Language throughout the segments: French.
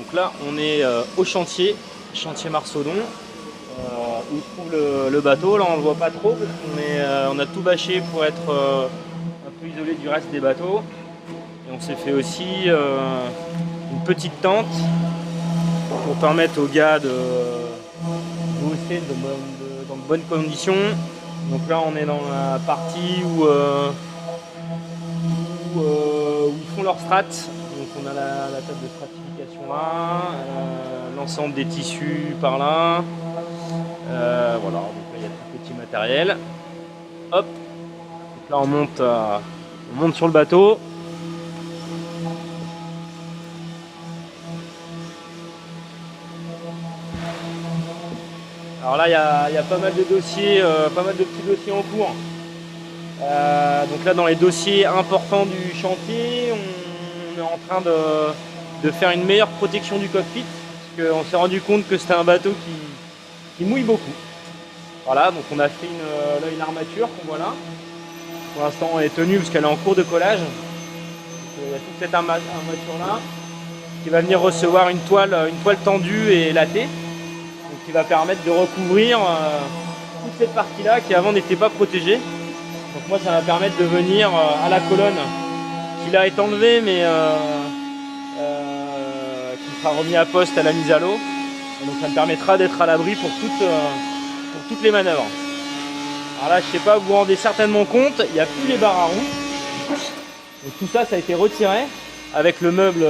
Donc là on est au chantier Marsaudon, où se trouve le bateau. Là on le voit pas trop parce on a tout bâché pour être un peu isolé du reste des bateaux. Et on s'est fait aussi une petite tente pour permettre aux gars de bosser dans de bonnes conditions. Donc là on est dans la partie où ils font leur strat. Donc on a la table de stratification là, l'ensemble des tissus par là. Voilà, donc là il y a tout petit matériel. Hop, donc là on monte sur le bateau. Alors là il y a pas mal de dossiers, pas mal de petits dossiers en cours. Donc là dans les dossiers importants du chantier, on est en train de faire une meilleure protection du cockpit, parce qu'on s'est rendu compte que c'était un bateau qui mouille beaucoup. Voilà, donc on a fait une armature qu'on voit là. Pour l'instant elle est tenue parce qu'elle est en cours de collage. Donc, il y a toute cette armature là qui va venir recevoir une toile tendue et latée, donc qui va permettre de recouvrir toute cette partie là qui avant n'était pas protégée. Donc moi ça va permettre de venir à la colonne qui là est enlevée, mais qui sera remis à poste à la mise à l'eau. Donc ça me permettra d'être à l'abri pour toutes les manœuvres. Alors là je sais pas, vous vous rendez certainement compte, il n'y a plus les barres à roues. Donc tout ça a été retiré avec le meuble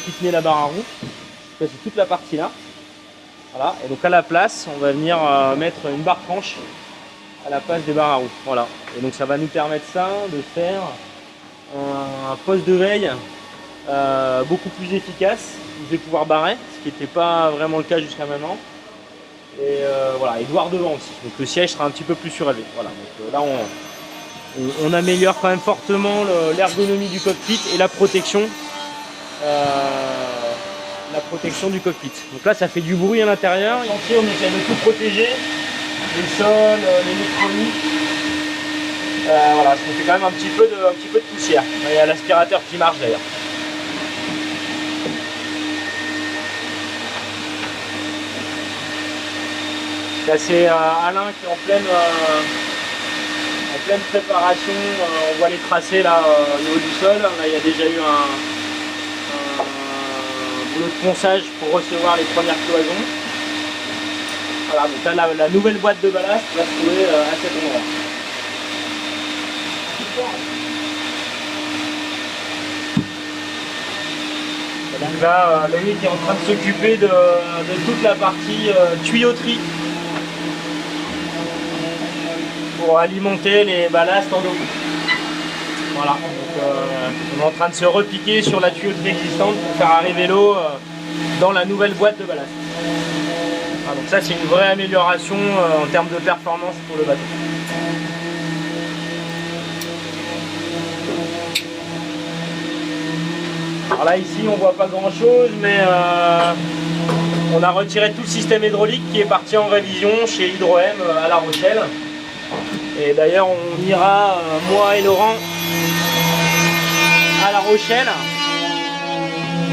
qui tenait la barre à roues. C'est toute la partie là. Voilà, et donc à la place on va venir mettre une barre franche à la place des barres à roues. Voilà. Et donc ça va nous permettre ça, de faire un poste de veille beaucoup plus efficace. Vous allez pouvoir barrer, ce qui n'était pas vraiment le cas jusqu'à maintenant. Et voilà, et voir devant aussi. Donc le siège sera un petit peu plus surélevé. Voilà. Donc là on améliore quand même fortement l'ergonomie du cockpit et la protection du cockpit. Donc là ça fait du bruit à l'intérieur. On essaie de tout protéger. Les sols, l'électronique. Voilà, ça fait quand même un petit peu de poussière. Il y a l'aspirateur qui marche d'ailleurs. Là c'est Alain qui est en pleine préparation. On voit les tracés là au niveau du sol. Là il y a déjà eu un boulot de ponçage pour recevoir les premières cloisons. Voilà, donc là la nouvelle boîte de ballast va se trouver à cet endroit. Donc là, Loïc est en train de s'occuper de toute la partie tuyauterie pour alimenter les ballasts en eau. Voilà, donc on est en train de se repiquer sur la tuyauterie existante pour faire arriver l'eau dans la nouvelle boîte de ballast. Ah, donc ça c'est une vraie amélioration en termes de performance pour le bateau. Alors là ici on voit pas grand chose, mais on a retiré tout le système hydraulique qui est parti en révision chez Hydro-M à La Rochelle. Et d'ailleurs on ira, moi et Laurent, à La Rochelle.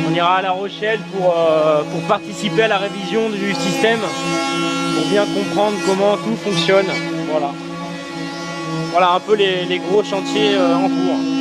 On ira à La Rochelle pour participer à la révision du système, pour bien comprendre comment tout fonctionne. Voilà, voilà un peu les gros chantiers en cours.